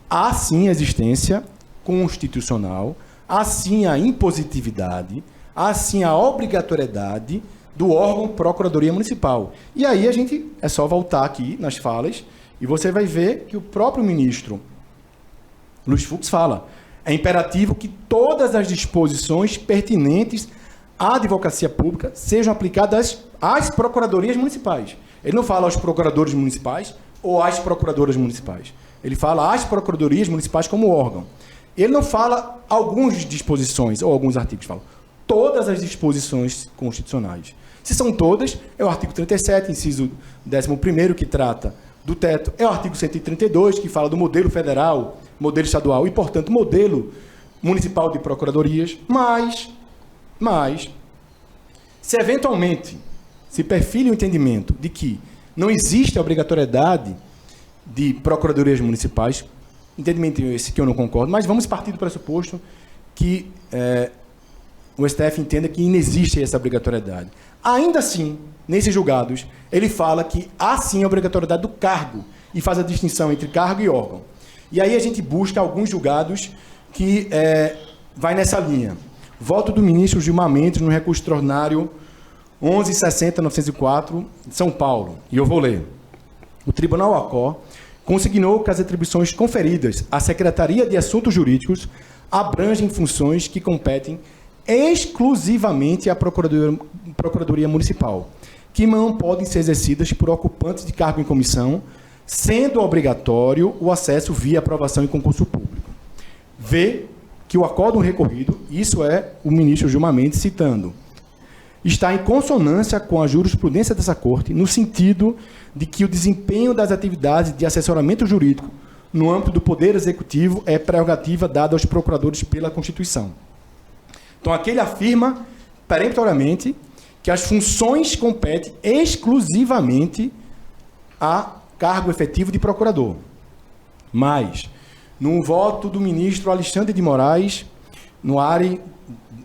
há, sim, a existência constitucional, há, sim, a impositividade, há, sim, a obrigatoriedade do órgão Procuradoria Municipal. E aí é só voltar aqui nas falas e você vai ver que o próprio ministro Luiz Fux fala: é imperativo que todas as disposições pertinentes à advocacia pública sejam aplicadas às procuradorias municipais. Ele não fala aos procuradores municipais ou às procuradoras municipais. Ele fala às procuradorias municipais como órgão. Ele não fala algumas disposições ou alguns artigos, fala todas as disposições constitucionais. Se são todas, é o artigo 37, inciso 11º, que trata do teto, é o artigo 132, que fala do modelo federal, modelo estadual e, portanto, modelo municipal de procuradorias, mas, se eventualmente se perfile o entendimento de que não existe a obrigatoriedade de procuradorias municipais, entendimento esse que eu não concordo, mas vamos partir do pressuposto que o STF entenda que não existe essa obrigatoriedade. Ainda assim, nesses julgados, ele fala que há sim a obrigatoriedade do cargo e faz a distinção entre cargo e órgão. E aí a gente busca alguns julgados que vai nessa linha. Voto do ministro Gilmar Mendes no recurso extraordinário 1160-904 de São Paulo. E eu vou ler. O Tribunal ACOR consignou que as atribuições conferidas à Secretaria de Assuntos Jurídicos abrangem funções que competem exclusivamente à Procuradoria Municipal, que não podem ser exercidas por ocupantes de cargo em comissão, sendo obrigatório o acesso via aprovação em concurso público. Vê que o acórdão recorrido, isso é o ministro Gilmar Mendes citando, está em consonância com a jurisprudência dessa Corte, no sentido de que o desempenho das atividades de assessoramento jurídico no âmbito do Poder Executivo é prerrogativa dada aos procuradores pela Constituição. Então, aqui ele afirma peremptoriamente que as funções competem exclusivamente a cargo efetivo de procurador. Mas, no voto do ministro Alexandre de Moraes, no ARE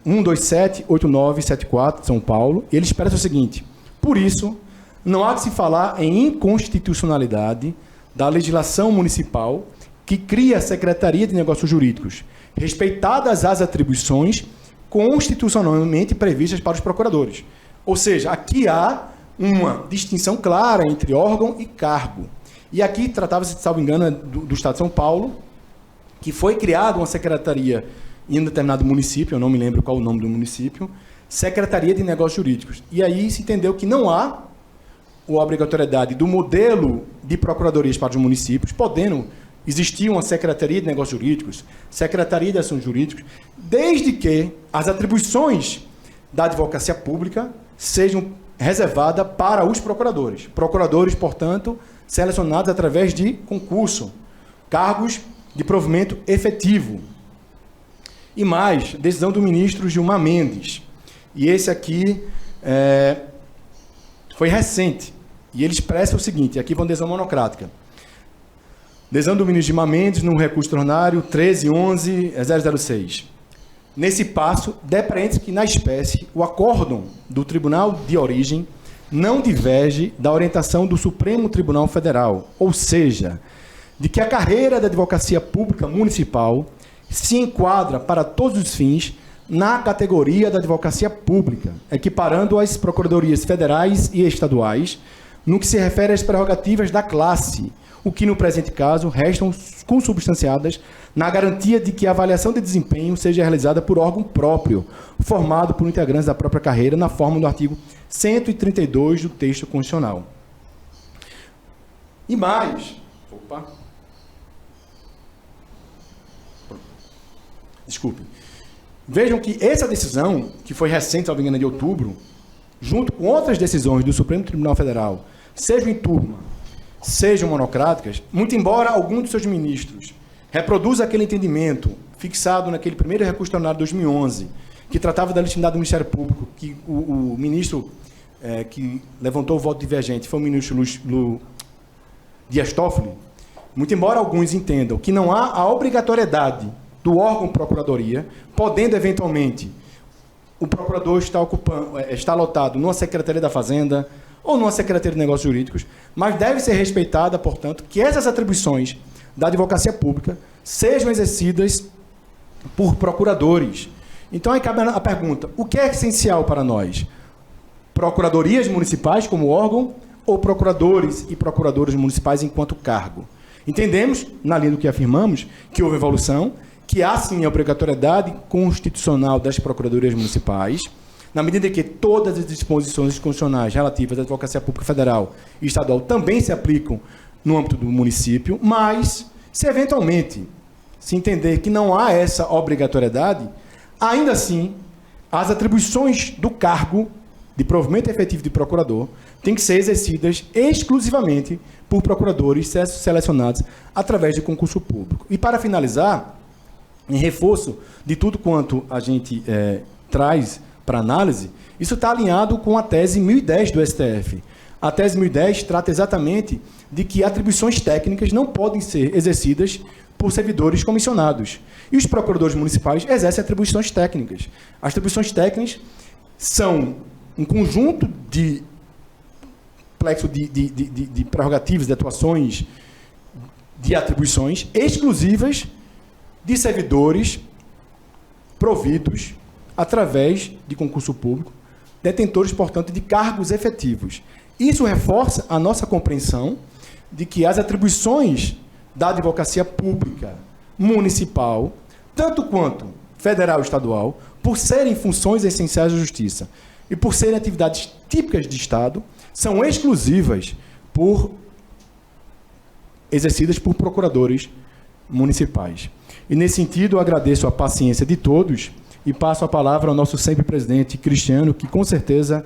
1278974 de São Paulo, ele expressa o seguinte: por isso, não há de se falar em inconstitucionalidade da legislação municipal que cria a Secretaria de Negócios Jurídicos, respeitadas as atribuições constitucionalmente previstas para os procuradores. Ou seja, aqui há uma distinção clara entre órgão e cargo. E aqui tratava-se, salvo engano, do Estado de São Paulo, que foi criada uma secretaria em um determinado município, eu não me lembro qual o nome do município, Secretaria de Negócios Jurídicos. E aí se entendeu que não há a obrigatoriedade do modelo de procuradorias para os municípios, podendo existir uma Secretaria de Negócios Jurídicos, Secretaria de Assuntos Jurídicos, desde que as atribuições da advocacia pública sejam reservadas para os procuradores. Procuradores, portanto, selecionados através de concurso, cargos de provimento efetivo. E mais, decisão do ministro Gilmar Mendes. E esse aqui foi recente. E ele expressa o seguinte, aqui vai uma decisão monocrática. Decisão do ministro Gilmar Mendes no recurso extraordinário 1311-006. Nesse passo, depreende-se que, na espécie, o acórdão do Tribunal de Origem não diverge da orientação do Supremo Tribunal Federal, ou seja, de que a carreira da advocacia pública municipal se enquadra para todos os fins na categoria da advocacia pública, equiparando as procuradorias federais e estaduais no que se refere às prerrogativas da classe, o que, no presente caso, restam consubstanciadas na garantia de que a avaliação de desempenho seja realizada por órgão próprio, formado por integrantes da própria carreira, na forma do artigo 132 do texto constitucional. E mais... Desculpe. Vejam que essa decisão, que foi recente, salvo engano, de outubro, junto com outras decisões do Supremo Tribunal Federal, sejam em turma, sejam monocráticas, muito embora algum dos seus ministros reproduza aquele entendimento fixado naquele primeiro recurso tornado de 2011, que tratava da legitimidade do Ministério Público, que o ministro que levantou o voto divergente foi o ministro Dias Toffoli, muito embora alguns entendam que não há a obrigatoriedade do órgão Procuradoria, podendo, eventualmente, o procurador estar lotado numa Secretaria da Fazenda ou numa Secretaria de Negócios Jurídicos, mas deve ser respeitada, portanto, que essas atribuições da advocacia pública sejam exercidas por procuradores. Então, aí cabe a pergunta, o que é essencial para nós? Procuradorias municipais como órgão ou procuradores e procuradoras municipais enquanto cargo? Entendemos, na linha do que afirmamos, que houve evolução, que há sim a obrigatoriedade constitucional das procuradorias municipais, na medida em que todas as disposições constitucionais relativas à advocacia pública federal e estadual também se aplicam no âmbito do município, mas, se eventualmente se entender que não há essa obrigatoriedade, ainda assim, as atribuições do cargo de provimento efetivo de procurador têm que ser exercidas exclusivamente por procuradores selecionados através de concurso público. E, para finalizar, em reforço de tudo quanto a gente traz para análise, isso está alinhado com a tese 1010 do STF. A tese 1010 trata exatamente de que atribuições técnicas não podem ser exercidas por servidores comissionados. E os procuradores municipais exercem atribuições técnicas. As atribuições técnicas são um conjunto de complexo de prerrogativas, de atuações, de atribuições exclusivas de servidores providos através de concurso público, detentores, portanto, de cargos efetivos. Isso reforça a nossa compreensão de que as atribuições da advocacia pública municipal, tanto quanto federal e estadual, por serem funções essenciais da justiça e por serem atividades típicas de Estado, são exclusivas exercidas por procuradores municipais. E, nesse sentido, eu agradeço a paciência de todos e passo a palavra ao nosso sempre presidente Cristiano, que, com certeza,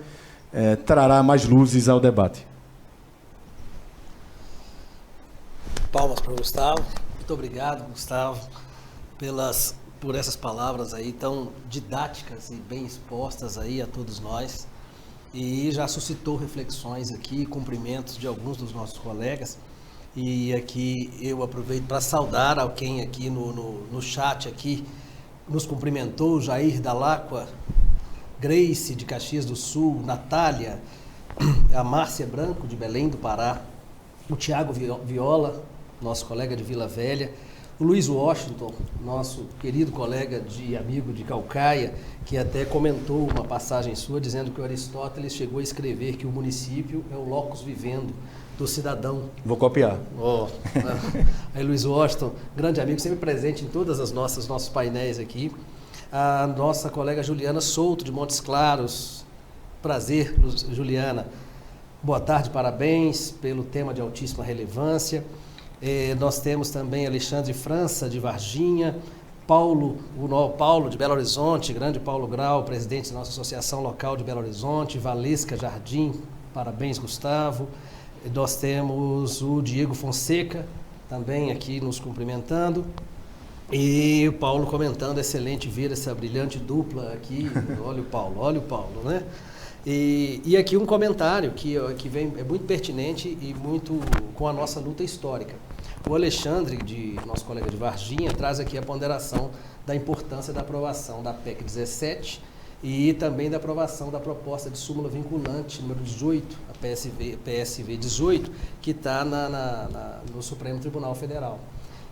trará mais luzes ao debate. Palmas para o Gustavo. Muito obrigado, Gustavo, por essas palavras aí tão didáticas e bem expostas aí a todos nós. E já suscitou reflexões aqui, cumprimentos de alguns dos nossos colegas. E aqui eu aproveito para saudar alguém aqui no chat aqui, nos cumprimentou, Jair Dalacqua, Grace de Caxias do Sul, Natália, a Márcia Branco de Belém do Pará, o Tiago Viola, nosso colega de Vila Velha, o Luiz Washington, nosso querido colega e amigo de Caucaia, que até comentou uma passagem sua dizendo que o Aristóteles chegou a escrever que o município é o locus vivendo do cidadão. Vou copiar. Aí, Luiz Washington, grande amigo, sempre presente em todas as nossos painéis aqui. A nossa colega Juliana Souto, de Montes Claros. Prazer, Juliana. Boa tarde, parabéns pelo tema de altíssima relevância. Nós temos também Alexandre França, de Varginha, Paulo de Belo Horizonte, grande Paulo Grau, presidente da nossa associação local de Belo Horizonte, Valesca Jardim, parabéns, Gustavo. Nós temos o Diego Fonseca, também aqui nos cumprimentando, e o Paulo comentando, excelente ver essa brilhante dupla aqui, olha o Paulo, né? E aqui um comentário que é muito pertinente e muito com a nossa luta histórica. O Alexandre, nosso colega de Varginha, traz aqui a ponderação da importância da aprovação da PEC 17 e também da aprovação da proposta de súmula vinculante número 18, a PSV 18, que está no Supremo Tribunal Federal.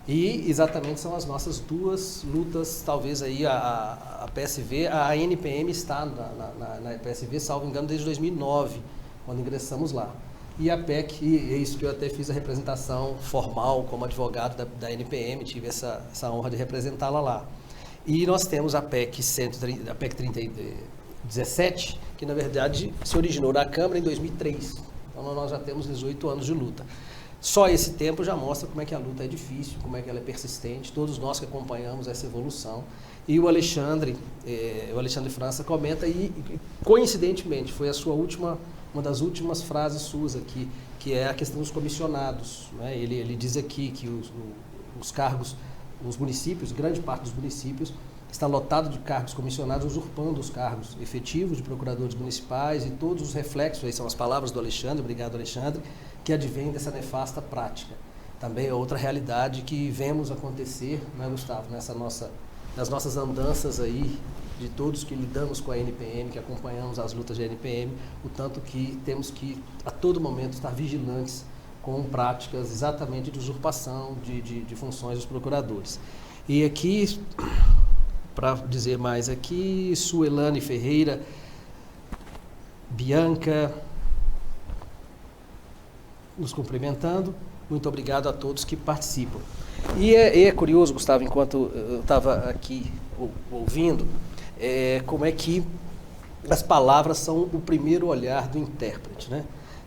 E exatamente são as nossas duas lutas, talvez aí a PSV, a NPM está na PSV, salvo engano, desde 2009, quando ingressamos lá. E a PEC, e é isso que eu até fiz a representação formal como advogado da NPM, tive essa honra de representá-la lá. E nós temos a PEC 3017, que na verdade se originou na Câmara em 2003. Então nós já temos 18 anos de luta. Só esse tempo já mostra como é que a luta é difícil, como é que ela é persistente, todos nós que acompanhamos essa evolução. E o Alexandre França comenta, e coincidentemente foi uma das últimas frases suas aqui, que é a questão dos comissionados, né? Ele diz aqui que os cargos, os municípios, grande parte dos municípios, está lotado de cargos comissionados, usurpando os cargos efetivos de procuradores municipais, e todos os reflexos, aí são as palavras do Alexandre, obrigado Alexandre, que advém dessa nefasta prática. Também é outra realidade que vemos acontecer, né, Gustavo, nas nossas andanças aí, de todos que lidamos com a NPM, que acompanhamos as lutas de NPM, o tanto que temos que, a todo momento, estar vigilantes com práticas exatamente de usurpação de funções dos procuradores. E aqui, para dizer mais aqui, Suelane Ferreira, Bianca, nos cumprimentando. Muito obrigado a todos que participam. E é curioso, Gustavo, enquanto eu estava aqui ouvindo, como é que as palavras são o primeiro olhar do intérprete, né?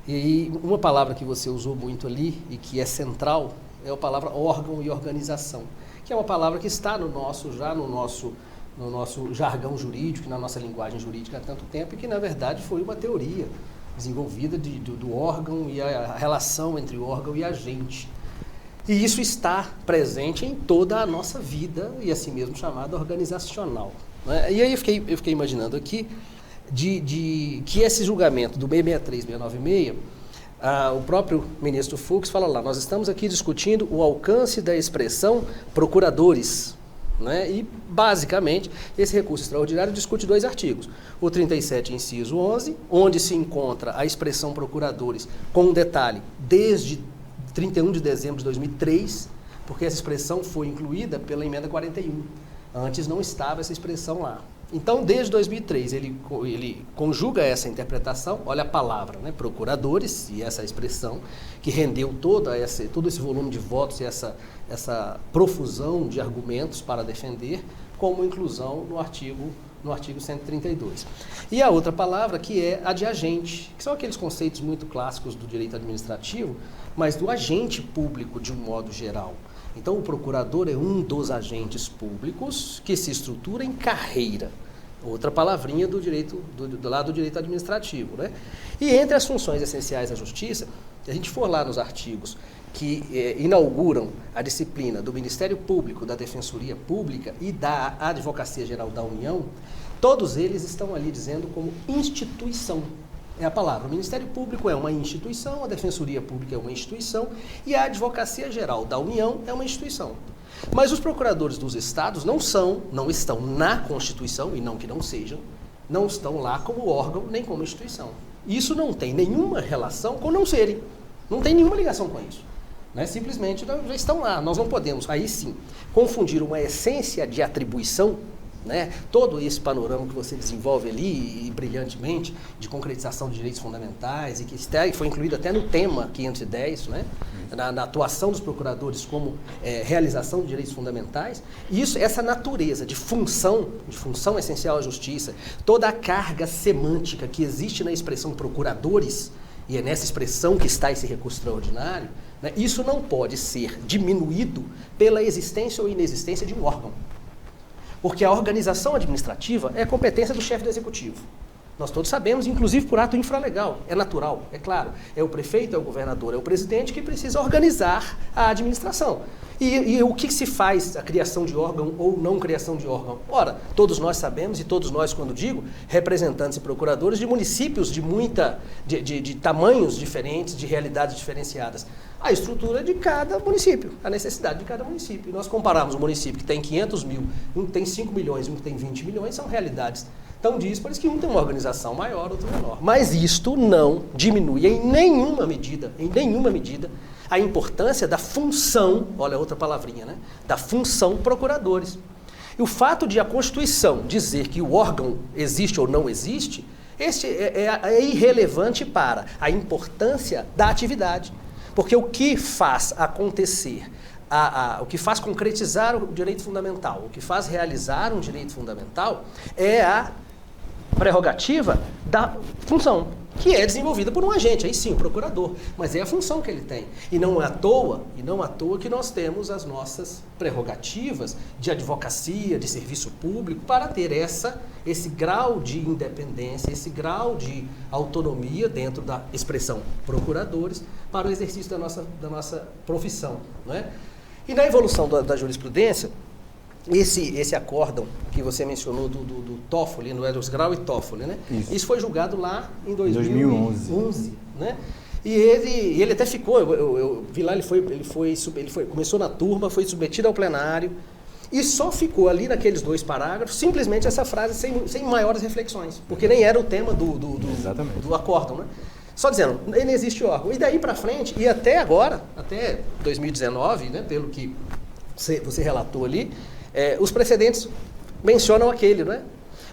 E uma palavra que você usou muito ali e que é central é a palavra órgão e organização, que é uma palavra que está no nosso jargão jurídico, na nossa linguagem jurídica há tanto tempo, e que na verdade foi uma teoria desenvolvida do órgão e a relação entre o órgão e a gente. E isso está presente em toda a nossa vida, e assim mesmo chamada organizacional, né? E aí eu fiquei imaginando aqui que esse julgamento do 663, 696, o próprio ministro Fux fala lá, nós estamos aqui discutindo o alcance da expressão procuradores, né? E, basicamente, esse recurso extraordinário discute 2 artigos. O 37, inciso 11, onde se encontra a expressão procuradores, com um detalhe, desde 31 de dezembro de 2003, porque essa expressão foi incluída pela emenda 41. Antes não estava essa expressão lá. Então, desde 2003, ele conjuga essa interpretação, olha a palavra, né, procuradores, e essa expressão, que rendeu todo esse volume de votos e essa profusão de argumentos para defender, como inclusão no artigo 132. E a outra palavra, que é a de agente, que são aqueles conceitos muito clássicos do direito administrativo, mas do agente público de um modo geral. Então, o procurador é um dos agentes públicos que se estrutura em carreira. Outra palavrinha do direito, do lado do direito administrativo, né? E entre as funções essenciais da justiça, se a gente for lá nos artigos que inauguram a disciplina do Ministério Público, da Defensoria Pública e da Advocacia Geral da União, todos eles estão ali dizendo como instituição. É a palavra. O Ministério Público é uma instituição, a Defensoria Pública é uma instituição e a Advocacia Geral da União é uma instituição. Mas os procuradores dos estados não estão na Constituição, e não que não sejam, não estão lá como órgão nem como instituição. Isso não tem nenhuma relação com não serem. Não tem nenhuma ligação com isso, né? Simplesmente já estão lá. Nós não podemos, aí sim, confundir uma essência de atribuição, né? Todo esse panorama que você desenvolve ali, e brilhantemente, de concretização de direitos fundamentais, e que foi incluído até no tema 510, né? Na atuação dos procuradores como realização de direitos fundamentais, essa natureza de função essencial à justiça, toda a carga semântica que existe na expressão procuradores, e é nessa expressão que está esse recurso extraordinário, né? Isso não pode ser diminuído pela existência ou inexistência de um órgão. Porque a organização administrativa é competência do chefe do executivo. Nós todos sabemos, inclusive por ato infralegal, é natural, é claro. É o prefeito, é o governador, é o presidente que precisa organizar a administração. E o que se faz a criação de órgão ou não criação de órgão? Ora, todos nós sabemos, e todos nós, quando digo, representantes e procuradores de municípios de tamanhos diferentes, de realidades diferenciadas. A estrutura de cada município, a necessidade de cada município. E nós compararmos um município que tem 500 mil, um que tem 5 milhões e um que tem 20 milhões, são realidades tão díspares que um tem uma organização maior, outro menor. Mas isto não diminui em nenhuma medida, a importância da função, olha outra palavrinha, né? Da função procuradores. E o fato de a Constituição dizer que o órgão existe ou não existe, este é irrelevante para a importância da atividade. Porque o que faz acontecer, o que faz concretizar o direito fundamental, o que faz realizar um direito fundamental é a prerrogativa da função, que é desenvolvida por um agente, aí sim, o procurador, mas é a função que ele tem. E não à toa que nós temos as nossas prerrogativas de advocacia, de serviço público, para ter esse grau de independência, esse grau de autonomia dentro da expressão procuradores para o exercício da nossa profissão. Não é? E na evolução da jurisprudência, esse acórdão que você mencionou do Toffoli, no Edwards Grau e Toffoli, né? Isso foi julgado lá em 2011, né? E ele até ficou, eu vi lá, ele começou na turma, foi submetido ao plenário e só ficou ali naqueles 2 parágrafos, simplesmente essa frase sem maiores reflexões, porque nem era o tema do acórdão, né? Só dizendo, não existe órgão. E daí para frente, e até agora, até 2019, né, pelo que você relatou ali, os precedentes mencionam aquele, não é?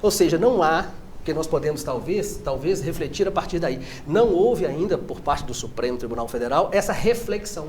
Ou seja, não há, que nós podemos talvez refletir a partir daí. Não houve ainda, por parte do Supremo Tribunal Federal, essa reflexão.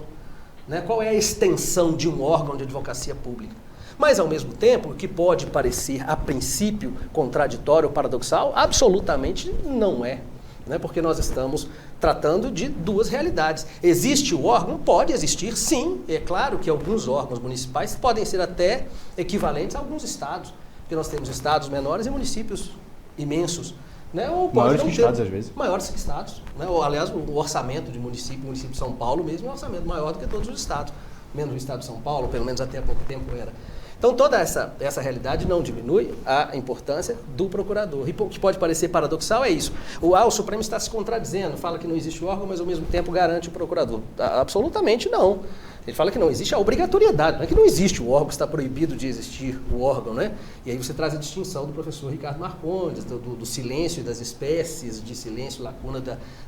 Né? Qual é a extensão de um órgão de advocacia pública? Mas, ao mesmo tempo, o que pode parecer, a princípio, contraditório ou paradoxal, absolutamente não é. Né? Porque nós estamos tratando de 2 realidades. Existe o órgão? Pode existir, sim. É claro que alguns órgãos municipais podem ser até equivalentes a alguns estados. Porque nós temos estados menores e municípios imensos. Né? Ou maiores que estados, às vezes. Maiores que estados. Né? Ou, aliás, o orçamento de município de São Paulo mesmo é um orçamento maior do que todos os estados. Menos o estado de São Paulo, pelo menos até há pouco tempo era. Então, toda essa realidade não diminui a importância do procurador. E o que pode parecer paradoxal é isso. O Supremo está se contradizendo, fala que não existe o órgão, mas ao mesmo tempo garante o procurador. Absolutamente não. Ele fala que não existe a obrigatoriedade, não é que não existe o órgão, está proibido de existir o órgão, né? E aí você traz a distinção do professor Ricardo Marcondes, do silêncio das espécies, de silêncio lacuna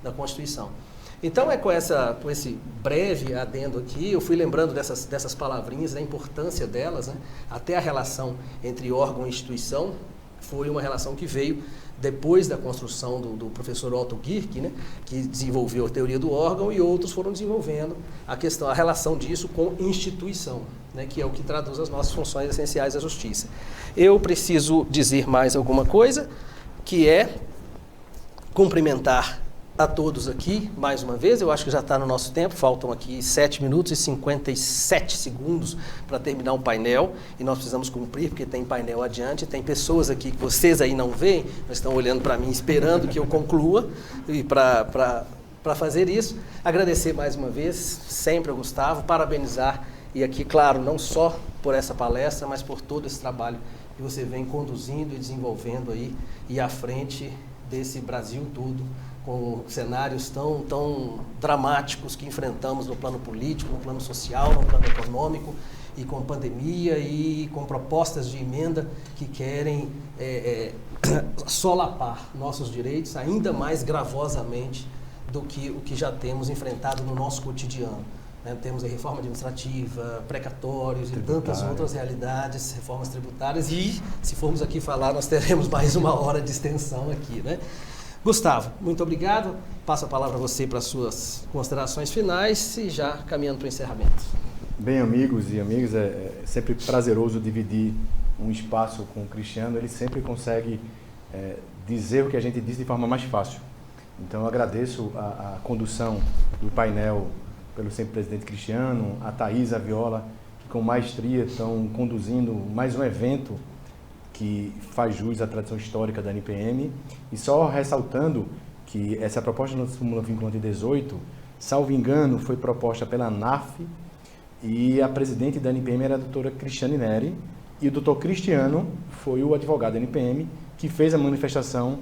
da Constituição. Então, com esse breve adendo aqui, eu fui lembrando dessas palavrinhas, da importância delas, né? Até a relação entre órgão e instituição foi uma relação que veio depois da construção do professor Otto Gierke, né? Que desenvolveu a teoria do órgão, e outros foram desenvolvendo a relação disso com instituição, né? Que é o que traduz as nossas funções essenciais da justiça. Eu preciso dizer mais alguma coisa, que é cumprimentar a todos aqui, mais uma vez. Eu acho que já está no nosso tempo, faltam aqui 7 minutos e 57 segundos para terminar o painel, e nós precisamos cumprir, porque tem painel adiante, tem pessoas aqui que vocês aí não veem, mas estão olhando para mim, esperando que eu conclua, e para fazer isso, agradecer mais uma vez, sempre ao Gustavo, parabenizar, e aqui, claro, não só por essa palestra, mas por todo esse trabalho que você vem conduzindo e desenvolvendo aí, e à frente desse Brasil todo, com cenários tão dramáticos que enfrentamos no plano político, no plano social, no plano econômico, e com pandemia e com propostas de emenda que querem solapar nossos direitos ainda mais gravosamente do que o que já temos enfrentado no nosso cotidiano. Né? Temos a reforma administrativa, precatórios e tantas outras realidades, reformas tributárias, e se formos aqui falar, nós teremos mais 1 hora de extensão aqui, né? Gustavo, muito obrigado. Passo a palavra a você para as suas considerações finais e já caminhando para o encerramento. Bem, amigos e amigas, é sempre prazeroso dividir um espaço com o Cristiano. Ele sempre consegue dizer o que a gente diz de forma mais fácil. Então, eu agradeço a condução do painel pelo sempre presidente Cristiano, a Thaís, a Viola, que com maestria estão conduzindo mais um evento que faz jus à tradição histórica da NPM, e só ressaltando que essa proposta da súmula vinculante 18, salvo engano, foi proposta pela ANAF, e a presidente da NPM era a doutora Cristiane Neri, e o doutor Cristiano foi o advogado da NPM que fez a manifestação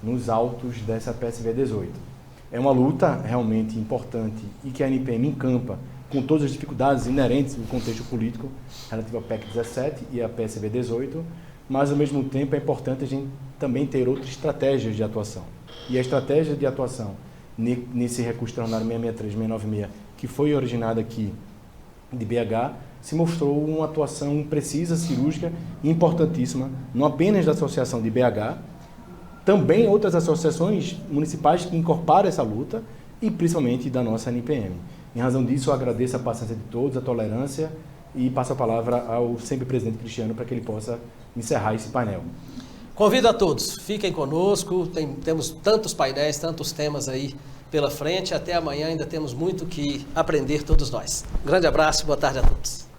nos autos dessa PSV 18. É uma luta realmente importante e que a NPM encampa com todas as dificuldades inerentes no contexto político relativo à PEC 17 e à PSV 18, mas ao mesmo tempo é importante a gente também ter outras estratégias de atuação. E a estratégia de atuação nesse recurso extraordinário 663-696, que foi originado aqui de BH, se mostrou uma atuação precisa, cirúrgica e importantíssima, não apenas da Associação de BH, também outras associações municipais que incorporam essa luta e principalmente da nossa NPM. Em razão disso, eu agradeço a paciência de todos, a tolerância e passo a palavra ao sempre presidente Cristiano para que ele possa encerrar esse painel. Convido a todos, fiquem conosco, temos tantos painéis, tantos temas aí pela frente, até amanhã ainda temos muito que aprender todos nós. Grande abraço, boa tarde a todos.